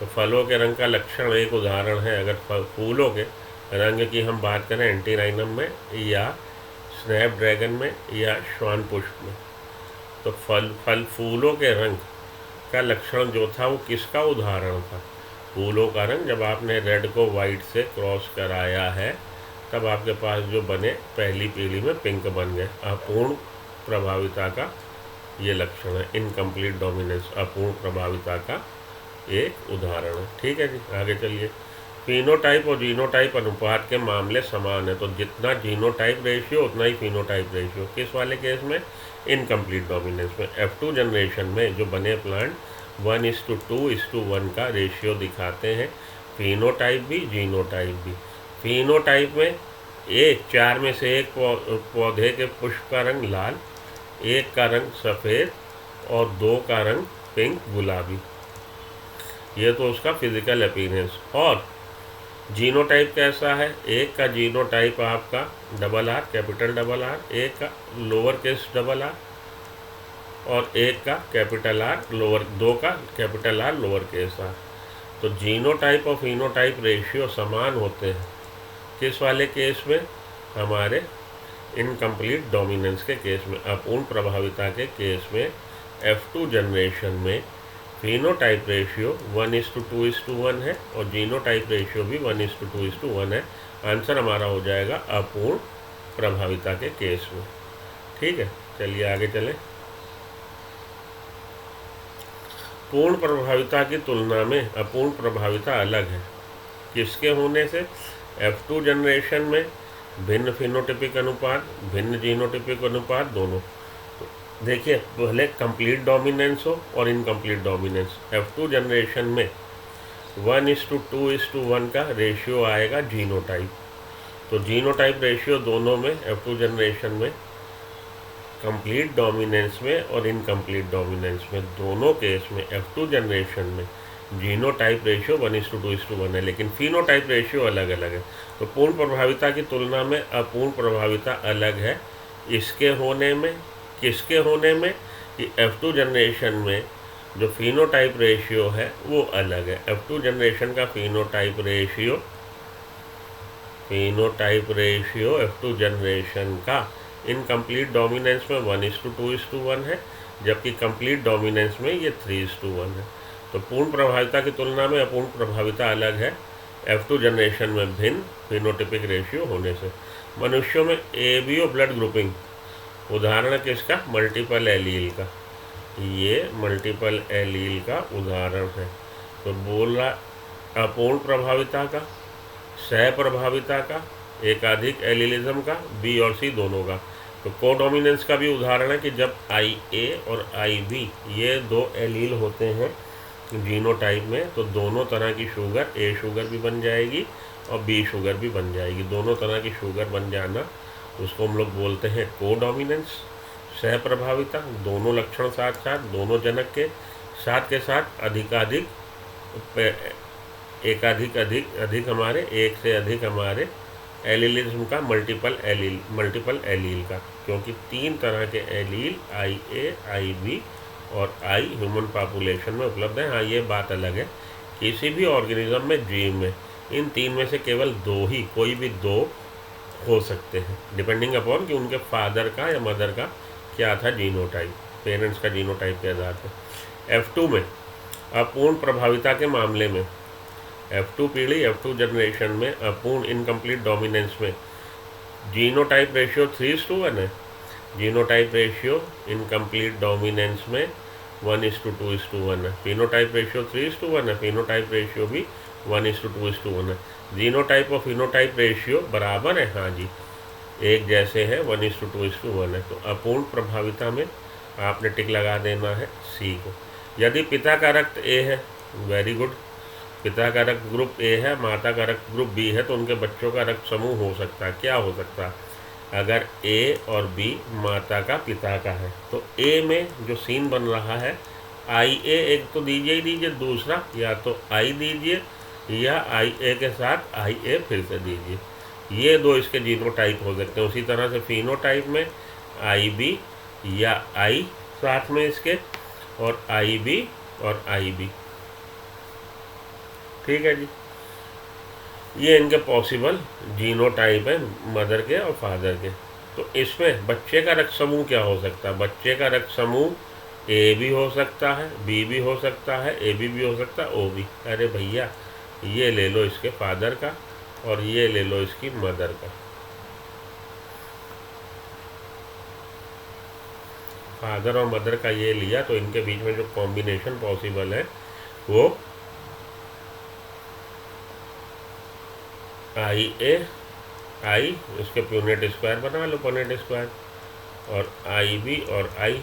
तो फलों के रंग का लक्षण एक उदाहरण है। अगर फूलों के रंग की हम बात करें एंटीराइनम में या स्नैपड्रैगन में या श्वान पुष्प में, तो फूलों के रंग का लक्षण जो था वो किसका उदाहरण था? फूलों का रंग, जब आपने रेड को वाइट से क्रॉस कराया है तब आपके पास जो बने पहली पीढ़ी में पिंक बन गए। अपूर्ण प्रभाविता का ये लक्षण है, इनकम्प्लीट डोमिनेंस अपूर्ण प्रभाविता का एक उदाहरण है। ठीक है जी, आगे चलिए। फिनोटाइप और जीनोटाइप अनुपात के मामले समान है, तो जितना जीनोटाइप रेशियो उतना ही फिनोटाइप रेशियो। किस वाले केस में? इनकम्प्लीट डोमिनेंस में। F2 जनरेशन में जो बने प्लांट 1:2:1 का रेशियो दिखाते हैं, फिनोटाइप भी जीनोटाइप भी। फिनोटाइप में एक 4 में से एक पौधे के पुष्प का रंग लाल, एक का रंग सफ़ेद और 2 का रंग पिंक गुलाबी, ये तो उसका फिजिकल अपीयरेंस। और जीनोटाइप कैसा है? एक का जीनोटाइप आपका double R, capital double R, एक का लोअर केस डबल आर और एक का कैपिटल आर लोअर, 2 का capital R lower case R. तो जीनोटाइप और फिनोटाइप रेशियो समान होते हैं। किस वाले केस में? हमारे इनकम्प्लीट डोमिनेंस के केस में, अपूर्ण प्रभाविता के केस में। F2 जनरेशन में फिनोटाइप रेशियो 1:2:1 है और जीनोटाइप रेशियो भी 1:2:1 है। आंसर हमारा हो जाएगा अपूर्ण प्रभाविता के केस में। ठीक है, चलिए आगे चलें। पूर्ण प्रभाविता की तुलना में अपूर्ण प्रभाविता अलग है। किसके होने से? F2 जनरेशन में भिन्न फिनोटिपिक अनुपात, भिन्न जीनोटिपिक अनुपात दोनों। तो देखिए, पहले कंप्लीट डोमिनेंस हो और इनकम्प्लीट डोमिनेंस। F2 जनरेशन में 1:2:1 का रेशियो आएगा जीनोटाइप। तो जीनोटाइप रेशियो दोनों में, F2 जनरेशन में, कंप्लीट डोमिनेंस में और इनकम्प्लीट डोमिनेंस में, दोनों केस में F2 जनरेशन में जीनोटाइप रेशियो 1:2:1 है, लेकिन फिनोटाइप रेशियो अलग अलग है। तो पूर्ण प्रभाविता की तुलना में अपूर्ण प्रभाविता अलग है। इसके होने में, किसके होने में? कि F2 जनरेशन में जो फिनोटाइप रेशियो है वो अलग है। F2 जनरेशन का फिनोटाइप रेशियो F2 जनरेशन का इनकम्प्लीट डोमिनेंस में 1:2:1 है, जबकि कंप्लीट डोमिनेंस में ये 3:1 है। तो पूर्ण प्रभाविता की तुलना में अपूर्ण प्रभाविता अलग है F2 जनरेशन में भिन्न फिनोटिपिक रेशियो होने से। मनुष्यों में ABO ब्लड ग्रुपिंग, उदाहरण किसका? मल्टीपल एलील का। ये मल्टीपल एलील का उदाहरण है। तो बोल रहा अपूर्ण प्रभाविता का, सहप्रभाविता का, एकाधिक एलिलिज्म का, बी और सी दोनों का। तो कोडोमिनेंस का भी उदाहरण है कि जब IA और IB ये दो एलील होते हैं जीनोटाइप में, तो दोनों तरह की शुगर, A शुगर भी बन जाएगी और B शुगर भी बन जाएगी। दोनों तरह की शुगर बन जाना उसको हम लोग बोलते हैं कोडोमिनेंस। सहप्रभाविता, दोनों लक्षण साथ साथ, दोनों जनक के साथ अधिकाधिक, अधिक हमारे, एक से अधिक हमारे एलिलिज्म का, मल्टीपल एलील का, क्योंकि 3 तरह के एलील IA, IB और I ह्यूमन पॉपुलेशन में उपलब्ध है। हाँ, ये बात अलग है, किसी भी ऑर्गेनिज्म में, जीव में, इन 3 में से केवल 2 ही, कोई भी 2 हो सकते हैं, डिपेंडिंग अपॉन कि उनके फादर का या मदर का क्या था जीनोटाइप, पेरेंट्स का जीनोटाइप के आधार पर। F2 में अपूर्ण प्रभाविता के मामले में, F2 पीढ़ी, F2 जनरेशन में अपूर्ण इनकम्प्लीट डोमिनेंस में जीनोटाइप रेशियो 3:1 है। जीनोटाइप रेशियो इनकम्प्लीट डोमिनेंस में 1:2:1 है। फिनोटाइप रेशियो 3:1 है। फिनोटाइप रेशियो भी 1:2:1 है। जीनोटाइप और फिनोटाइप रेशियो बराबर है, हाँ जी, एक जैसे है, 1:2:1 है। तो अपूर्ण प्रभाविता में आपने टिक लगा देना है सी को। यदि पिता का रक्त A है, वेरी गुड, पिता का रक्त ग्रुप A है, माता का रक्त ग्रुप B है, तो उनके बच्चों का रक्त समूह हो सकता है। क्या हो सकता है? अगर A और B माता का पिता का है, तो A में जो सीन बन रहा है, IA एक तो दीजिए ही दीजिए, दूसरा या तो I दीजिए या IA के साथ IA फिर से दीजिए। ये 2 इसके जीनोटाइप हो सकते हैं। उसी तरह से फिनोटाइप में IB या I साथ में इसके, और IB और IB, ठीक है जी। ये इनके पॉसिबल जीनोटाइप है, मदर के और फादर के। तो इसमें बच्चे का रक्त समूह क्या हो सकता है? बच्चे का रक्त समूह A भी हो सकता है, B भी हो सकता है, AB भी हो सकता है, O भी। अरे भैया, ये ले लो इसके फादर का और ये ले लो इसकी मदर का। फादर और मदर का ये लिया, तो इनके बीच में जो कॉम्बिनेशन पॉसिबल है वो IA, I, इसके प्यूनेट स्क्वायर बना लो, पॉनेट स्क्वायर, और IB और I।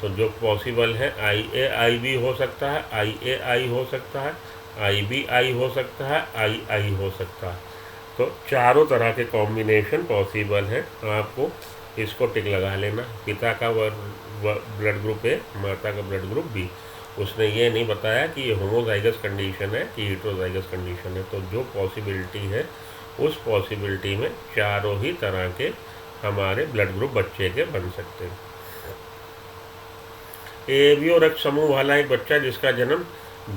तो जो पॉसिबल है, IA IB हो सकता है, IA I हो सकता है, IB I हो सकता है, I हो सकता है। तो चारों तरह के कॉम्बिनेशन पॉसिबल हैं। आपको इसको टिक लगा लेना। पिता का ब्लड ग्रुप A, माता का ब्लड ग्रुप B। उसने ये नहीं बताया कि ये होमोजाइगस कंडीशन है कि हेटेरोजाइगस कंडीशन है। तो जो पॉसिबिलिटी है, उस पॉसिबिलिटी में चारों ही तरह के हमारे ब्लड ग्रुप बच्चे के बन सकते हैं। ABO रक्त समूह वाला एक बच्चा जिसका जन्म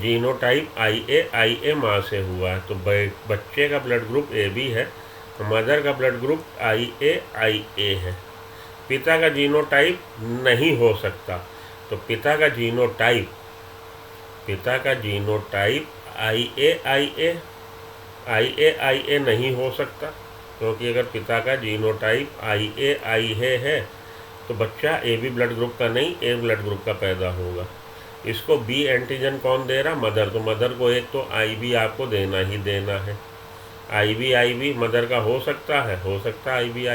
जीनोटाइप IA माँ से हुआ है, तो बच्चे का ब्लड ग्रुप AB है, मदर का ब्लड ग्रुप IA है। पिता का जीनोटाइप नहीं हो सकता, तो पिता का जीनोटाइप IA नहीं हो सकता, क्योंकि अगर पिता का जीनोटाइप IA है तो बच्चा AB ब्लड ग्रुप का नहीं, A ब्लड ग्रुप का पैदा होगा। इसको B एंटीजन कौन दे रहा? मदर। तो मदर को एक तो IB आपको देना ही देना है। IB मदर का हो सकता है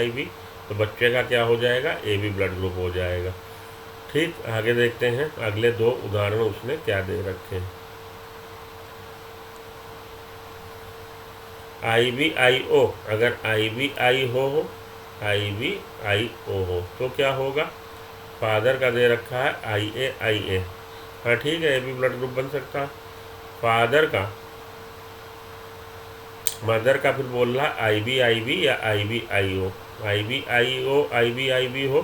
IB, तो बच्चे का क्या हो जाएगा? AB ब्लड ग्रुप हो जाएगा। ठीक, आगे देखते हैं अगले 2 उदाहरण उसने क्या दे रखे हैं। IBIO, अगर IBIO हो तो क्या होगा? फादर का दे रखा है IA। हाँ ठीक है, AB ब्लड ग्रुप बन सकता है। फादर का, मदर का फिर बोल रहा IBIB या IBIO। IBIB हो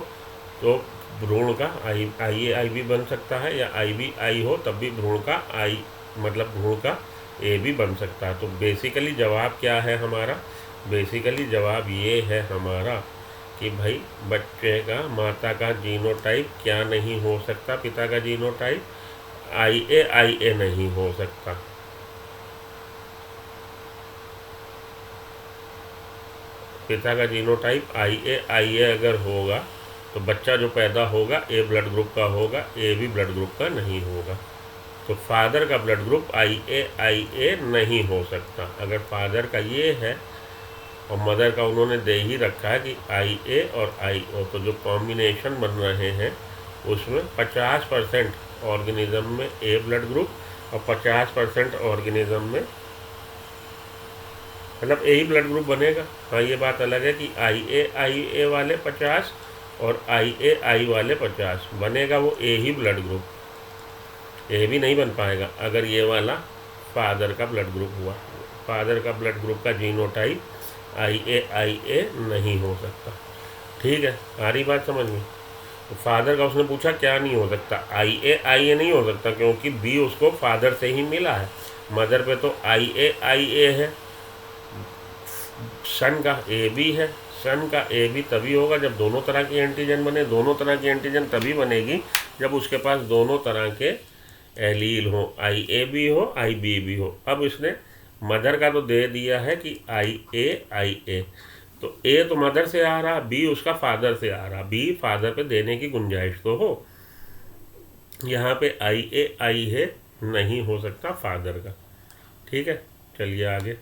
तो भ्रूण का IAIB बन सकता है, या IBI हो तब भी भ्रूण का भ्रूण का AB बन सकता है। तो बेसिकली जवाब क्या है हमारा? बेसिकली जवाब ये है हमारा कि भाई बच्चे का, माता का जीनोटाइप क्या नहीं हो सकता? पिता का जीनोटाइप IA नहीं हो सकता। पिता का जीनोटाइप IA अगर होगा तो बच्चा जो पैदा होगा A ब्लड ग्रुप का होगा, AB ब्लड ग्रुप का नहीं होगा। तो फादर का ब्लड ग्रुप IA नहीं हो सकता। अगर फादर का ये है और मदर का उन्होंने दे ही रखा है कि IA और IO, तो जो कॉम्बिनेशन बन रहे हैं उसमें 50% ऑर्गेनिज्म में A ब्लड ग्रुप और 50% ऑर्गेनिज्म में मतलब A ही ब्लड ग्रुप बनेगा। हाँ, ये बात अलग है कि IA वाले 50 और IA वाले 50 बनेगा, वो A he blood group. A भी नहीं बन पाएगा अगर ये वाला फादर का ब्लड ग्रुप हुआ। फादर का ब्लड ग्रुप का जीनोटाइप IA नहीं हो सकता। ठीक है, आ रही बात समझ में। तो फादर का उसने पूछा क्या नहीं हो सकता, IA नहीं हो सकता क्योंकि B उसको फादर से ही मिला है। मदर पे तो IA है, सन का AB है। सन का AB तभी होगा जब दोनों तरह की एंटीजन बने। दोनों तरह की एंटीजन तभी बनेगी जब उसके पास दोनों तरह के एलील हो, IA भी हो IB भी हो। अब इसने मदर का तो दे दिया है कि IA, तो A तो मदर से आ रहा, B उसका फादर से आ रहा, B फादर पे देने की गुंजाइश तो हो। यहाँ पे IA है, नहीं हो सकता फादर का। ठीक है, चलिए आगे।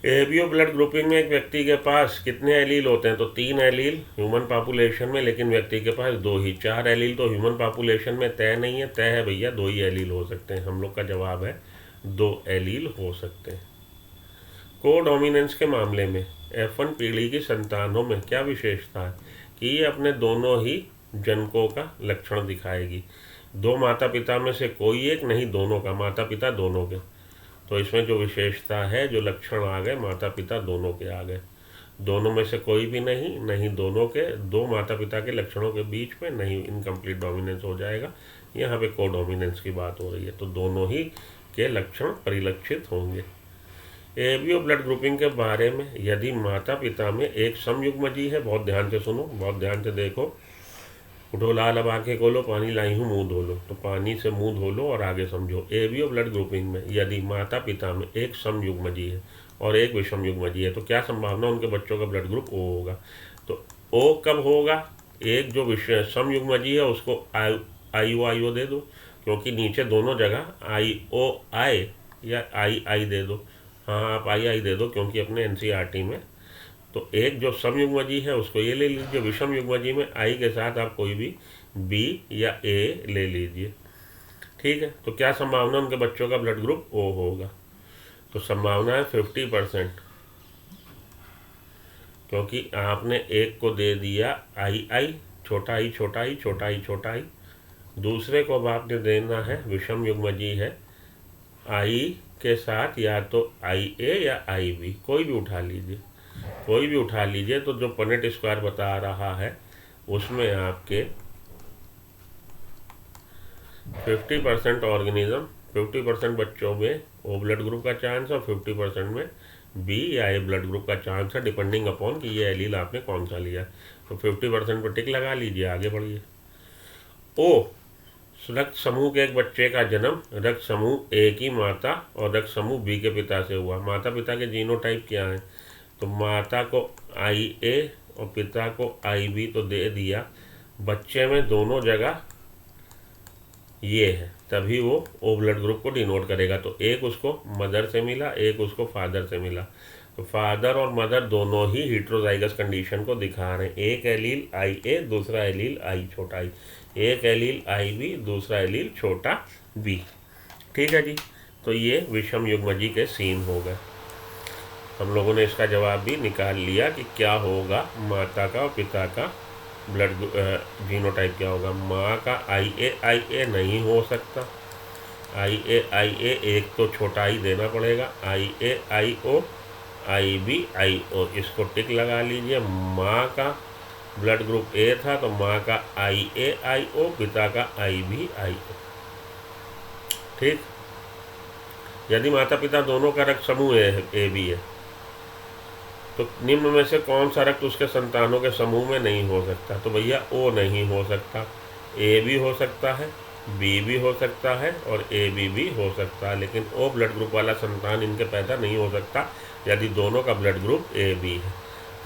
एबीओ ब्लड ग्रुपिंग में एक व्यक्ति के पास कितने एलील होते हैं, तो 3 एलील ह्यूमन पॉपुलेशन में, लेकिन व्यक्ति के पास 2 ही। 4 एलील तो ह्यूमन पॉपुलेशन में तय नहीं है। तय है भैया 2 ही एलील हो सकते हैं। हम लोग का जवाब है 2 एलील हो सकते हैं। कोडोमिनेंस के मामले में F1 पीढ़ी की संतानों में क्या विशेषता है कि ये अपने दोनों ही जनकों का लक्षण दिखाएगी। 2 माता पिता में से कोई एक नहीं, दोनों का, माता पिता दोनों के। तो इसमें जो विशेषता है, जो लक्षण आ गए, माता पिता दोनों के आ गए। दोनों में से कोई भी नहीं, नहीं दोनों के, 2 माता पिता के लक्षणों के बीच में नहीं, इनकम्प्लीट डोमिनेंस हो जाएगा। यहाँ पे कोडोमिनेंस की बात हो रही है, तो दोनों ही के लक्षण परिलक्षित होंगे। एबीओ ब्लड ग्रुपिंग के बारे में, यदि माता पिता में एक समयुग्मजी है, बहुत ध्यान से सुनो, बहुत ध्यान से देखो। उठो लाल, अब आंखें खोलो, पानी लाई हूँ मुंह धो लो। तो पानी से मुंह धो लो और आगे समझो। एबीओ ब्लड ग्रुपिंग में यदि माता पिता में एक समयुग्मजी है और एक विषमयुग्मजी है, तो क्या संभावना उनके बच्चों का ब्लड ग्रुप O होगा। तो O कब होगा, एक जो समयुग्मजी है उसको IO दे दो, क्योंकि नीचे दोनों जगह IOI या II दे दो। हाँ, आप II दे दो क्योंकि अपने NCERT में। तो एक जो समयुग्मजी है उसको ये ले लीजिए। विषम युग्मजी में I के साथ आप कोई भी B या A ले लीजिए। ठीक है, तो क्या संभावना उनके बच्चों का ब्लड ग्रुप O होगा, तो संभावना है 50%, क्योंकि आपने एक को दे दिया II, छोटा i छोटा i छोटा i छोटा i। दूसरे को अब आपने देना है, विषम युग्मजी है, I के साथ या तो IA या IB, कोई भी उठा लीजिए, कोई भी उठा लीजिए। तो जो पनेट स्क्वायर बता रहा है उसमें आपके 50% ऑर्गेनिज्म, 50% बच्चों में O ब्लड ग्रुप का चांस और 50% में B या A ब्लड ग्रुप का चांस है, डिपेंडिंग अपॉन कि ये एलील आपने कौन सा लिया। तो 50% पर टिक लगा लीजिए, आगे बढ़िए। O रक्त समूह के एक बच्चे का जन्म रक्त समूह A की माता और रक्त समूह B के पिता से हुआ। माता पिता के जीनोटाइप क्या है, तो माता को IA और पिता को IB तो दे दिया। बच्चे में दोनों जगह ये है, तभी वो O ब्लड ग्रुप को डिनोट करेगा। तो एक उसको मदर से मिला, एक उसको फादर से मिला। तो फादर और मदर दोनों ही हेटेरोजाइगस कंडीशन को दिखा रहे हैं। एक एलील IA, दूसरा एलील I छोटा i, एक एलील IB, दूसरा एलील छोटा b। ठीक है जी, तो ये विषम युग्मजी के सीन हो गए। हम लोगों ने इसका जवाब भी निकाल लिया कि क्या होगा, माता का और पिता का ब्लड जीनोटाइप क्या होगा। माँ का IA नहीं हो सकता, IA एक तो छोटा i देना पड़ेगा, IA IB IO, इसको टिक लगा लीजिए। माँ का ब्लड ग्रुप A था तो माँ का IA पिता का IB ठीक। यदि माता पिता दोनों का रक्त समूह AB है, तो निम्न में से कौन सा रक्त उसके संतानों के समूह में नहीं हो सकता, तो भैया O नहीं हो सकता, A भी हो सकता है, B भी हो सकता है और AB भी हो सकता है, लेकिन O ब्लड ग्रुप वाला संतान इनके पैदा नहीं हो सकता यदि दोनों का ब्लड ग्रुप AB है,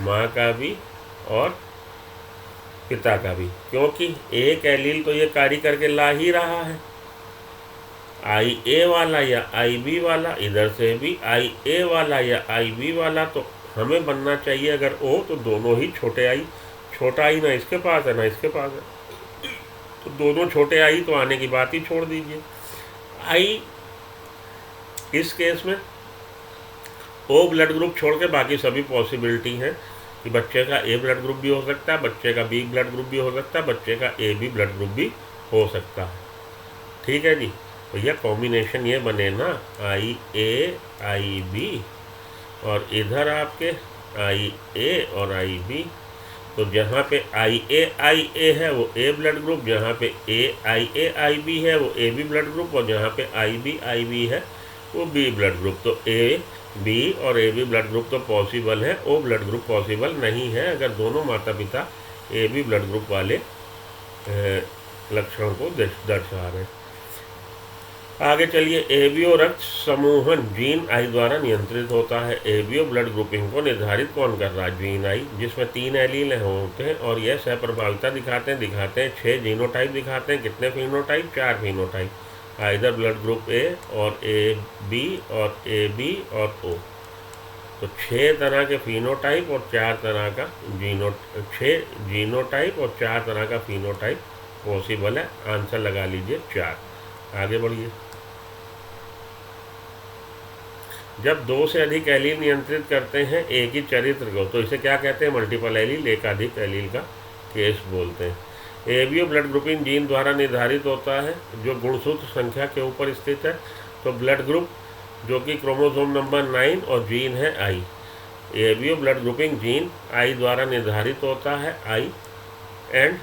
माँ का भी और पिता का भी, क्योंकि एक एलील तो ये कार्य करके ला ही रहा है। आई ए वाला या आई बी वाला, इधर से भी आई ए वाला या आई बी वाला, तो हमें बनना चाहिए अगर ओ तो दोनों ही छोटे आई। छोटा आई ना इसके पास है ना इसके पास है, तो दोनों छोटे आई तो आने की बात ही छोड़ दीजिए। आई इस केस में ओ ब्लड ग्रुप छोड़ के बाकी सभी पॉसिबिलिटी हैं कि बच्चे का ए ब्लड ग्रुप भी हो सकता है, बच्चे का बी ब्लड ग्रुप भी हो सकता है, बच्चे का ए बी ब्लड ग्रुप भी हो सकता है। ठीक है जी, भैया कॉम्बिनेशन ये बने ना, आई ए आई बी, और इधर आपके आई ए और आई बी, तो जहाँ पे आई ए है वो ए ब्लड ग्रुप, जहाँ पे आई बी है वो ए बी ब्लड ग्रुप, और जहाँ पे आई बी है वो बी ब्लड ग्रुप। तो ए बी और ए बी ब्लड ग्रुप तो पॉसिबल है, ओ ब्लड ग्रुप पॉसिबल नहीं है अगर दोनों माता पिता ए बी ब्लड ग्रुप वाले लक्षणों को दर्शा रहे हैं। आगे चलिए, एबीओ रक्त समूहन जीन आई द्वारा नियंत्रित होता है। एबीओ ब्लड ग्रुपिंग को निर्धारित कौन कर रहा है? जीन आई, जिसमें 3 एलील होते हैं और यह सहप्रभाविता दिखाते हैं 6 जीनोटाइप दिखाते हैं। कितने phenotype? 4 phenotype, either blood group ए और ए बी और ए बी और ओ। तो 6 तरह के फिनोटाइप और 4 तरह का 6 जीनोटाइप और 4 तरह का फिनोटाइप पॉसिबल है। आंसर लगा लीजिए 4। आगे बढ़िए। जब 2 से अधिक एलील नियंत्रित करते हैं एक ही चरित्र को, तो इसे क्या कहते हैं? मल्टीपल एलील, एकाधिक एलील का केस बोलते हैं। एबीओ ब्लड ग्रुपिंग जीन द्वारा निर्धारित होता है जो गुणसूत्र संख्या के ऊपर स्थित है। तो ब्लड ग्रुप जो कि क्रोमोसोम नंबर 9 और जीन है I. ABO blood grouping gene I द्वारा निर्धारित होता है, आई, एंड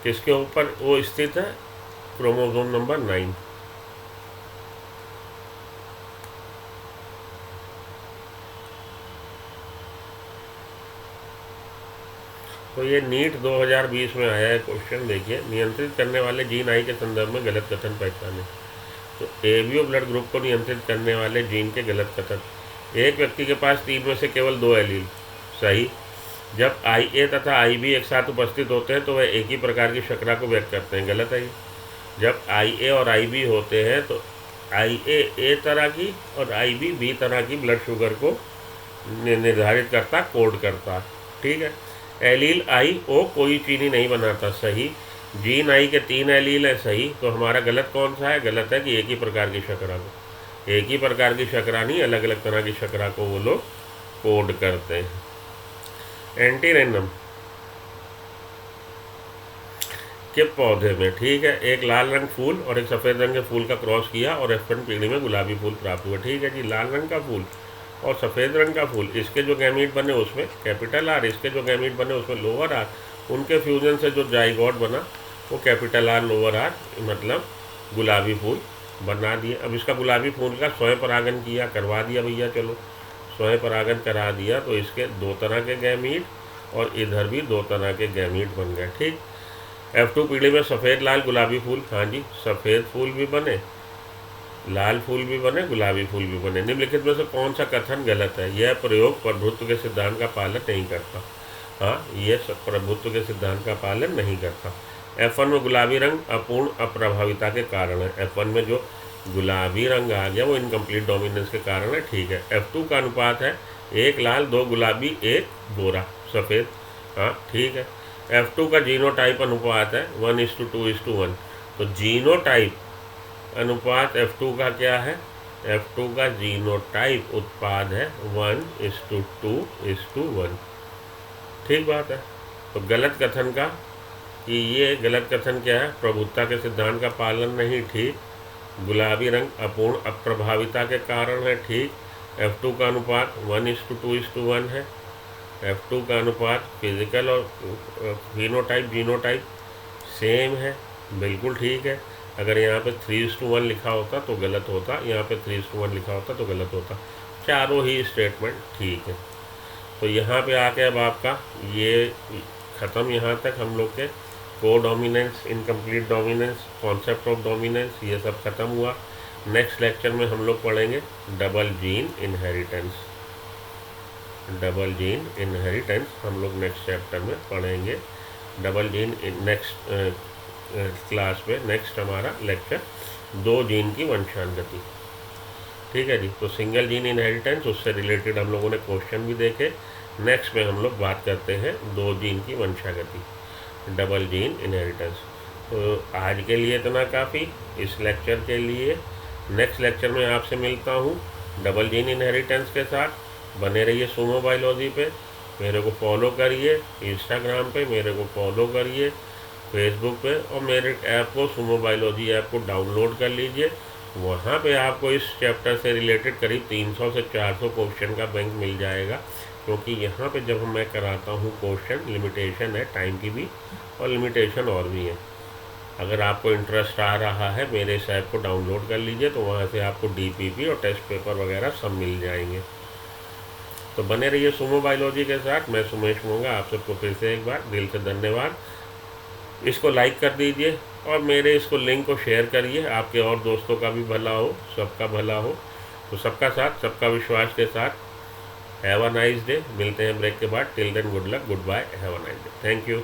किसके ऊपर वो स्थित है? Chromosome number 9। तो ये नीट 2020 में आया है क्वेश्चन, देखिए। नियंत्रित करने वाले जीन आई के संदर्भ में गलत कथन पहचाने। तो एबीओ ब्लड ग्रुप को नियंत्रित करने वाले जीन के गलत कथन। एक व्यक्ति के पास 3 में से केवल 2 एलील, सही। जब आई ए तथा आई बी एक साथ उपस्थित होते हैं तो वह एक ही प्रकार की शर्करा को व्यक्त करते हैं, गलत है ये। जब आई ए और आई बी होते हैं तो आई ए तरह की और आई बी तरह की ब्लड शुगर को निर्धारित करता, कोड करता, ठीक है। एलील आई ओ कोई चीनी नहीं बनाता, सही। जीन आई के 3 एलील है, सही। तो हमारा गलत कौन सा है? गलत है कि एक ही प्रकार की शर्करा को, एक ही प्रकार की शर्करा नहीं, अलग अलग तरह की शर्करा को वो लोग कोड करते हैं। एंटीरेनम के पौधे में, ठीक है, एक लाल रंग फूल और एक सफ़ेद रंग के फूल का क्रॉस किया और F1 पीढ़ी में गुलाबी फूल प्राप्त हुआ, ठीक है जी। लाल रंग का फूल और सफ़ेद रंग का फूल, इसके जो गैमीट बने उसमें कैपिटल आर, इसके जो गैमीट बने उसमें लोअर आर, उनके फ्यूजन से जो जाइगोट बना वो कैपिटल आर लोअर आर, मतलब गुलाबी फूल बना दिए। अब इसका गुलाबी फूल का स्वयं परागण किया, करवा दिया भैया, चलो स्वयं परागण करा दिया, तो इसके 2 तरह के गैमीट और इधर भी 2 तरह के गैमीट बन गए, ठीक। F2 पीढ़ी में सफ़ेद लाल गुलाबी फूल, हाँ जी, सफ़ेद फूल भी बने, लाल फूल भी बने, गुलाबी फूल भी बने। निम्नलिखित में से कौन सा कथन गलत है? यह प्रयोग प्रभुत्व के सिद्धांत का पालन नहीं करता। हाँ, यह प्रभुत्व के सिद्धांत का पालन नहीं करता। F1 में गुलाबी रंग अपूर्ण अप्रभाविता के कारण है। F1 में जो गुलाबी रंग आ गया वो इनकम्प्लीट डोमिनेंस के कारण है, ठीक है। F2 का अनुपात है 1 लाल 2 गुलाबी 1 गोरा सफ़ेद, हाँ ठीक है। F2 का जीनोटाइप अनुपात है 1:2:1। तो जीनोटाइप अनुपात F2 का क्या है? F2 का जीनोटाइप उत्पाद है 1:2:1, ठीक बात है। तो गलत कथन का कि ये गलत कथन क्या है? प्रभुत्व के सिद्धांत का पालन नहीं, ठीक। गुलाबी रंग अपूर्ण अप्रभाविता के कारण है, ठीक। F2 का अनुपात 1:2:1 है। F2 का अनुपात फिजिकल और फिनोटाइप जीनोटाइप सेम है, बिल्कुल ठीक है। अगर यहाँ पे 3:1 लिखा होता तो गलत होता, यहाँ पे 3:1 लिखा होता तो गलत होता। चारों ही स्टेटमेंट ठीक है। तो यहाँ पे आके अब आपका ये ख़त्म, यहाँ तक हम लोग के को dominance, incomplete dominance, concept of dominance, ये सब ख़त्म हुआ। नेक्स्ट लेक्चर में हम लोग पढ़ेंगे double gene inheritance. Double gene inheritance हम लोग नेक्स्ट चैप्टर में पढ़ेंगे। डबल जीन नेक्स्ट क्लास में, नेक्स्ट हमारा लेक्चर 2 जीन की वंशानुगति। ठीक है जी। तो सिंगल जीन इनहेरिटेंस, उससे रिलेटेड हम लोगों ने क्वेश्चन भी देखे। नेक्स्ट में हम लोग बात करते हैं 2 जीन की वंशागति, डबल जीन इनहेरिटेंस। तो आज के लिए इतना काफ़ी इस लेक्चर के लिए। नेक्स्ट लेक्चर में आपसे मिलता हूँ डबल जीन इनहेरिटेंस के साथ। बने रहिए सुमो बायोलॉजी पे। मेरे को फॉलो करिए इंस्टाग्राम पे, मेरे को फॉलो करिए फेसबुक पे, और मेरे ऐप को सुमो बायोलॉजी ऐप को डाउनलोड कर लीजिए। वहाँ पे आपको इस चैप्टर से रिलेटेड करीब 300 से 400 क्वेश्चन का बैंक मिल जाएगा, क्योंकि यहाँ पे जब मैं कराता हूँ क्वेश्चन, लिमिटेशन है टाइम की भी और लिमिटेशन और भी है। अगर आपको इंटरेस्ट आ रहा है, मेरे इस ऐप को डाउनलोड कर लीजिए, तो वहाँ से आपको DPP और टेस्ट पेपर वगैरह सब मिल जाएंगे। तो बने रहिए सुमो बायोलॉजी के साथ। मैं सुमेश मोंगा, आप सबको फिर से एक बार दिल से धन्यवाद। इसको लाइक कर दीजिए और मेरे इसको लिंक को शेयर करिए, आपके और दोस्तों का भी भला हो, सबका भला हो। तो सबका साथ, सबका विश्वास के साथ। Have a nice day. मिलते हैं ब्रेक के बाद। Till then good luck, goodbye, have a nice day. Thank you.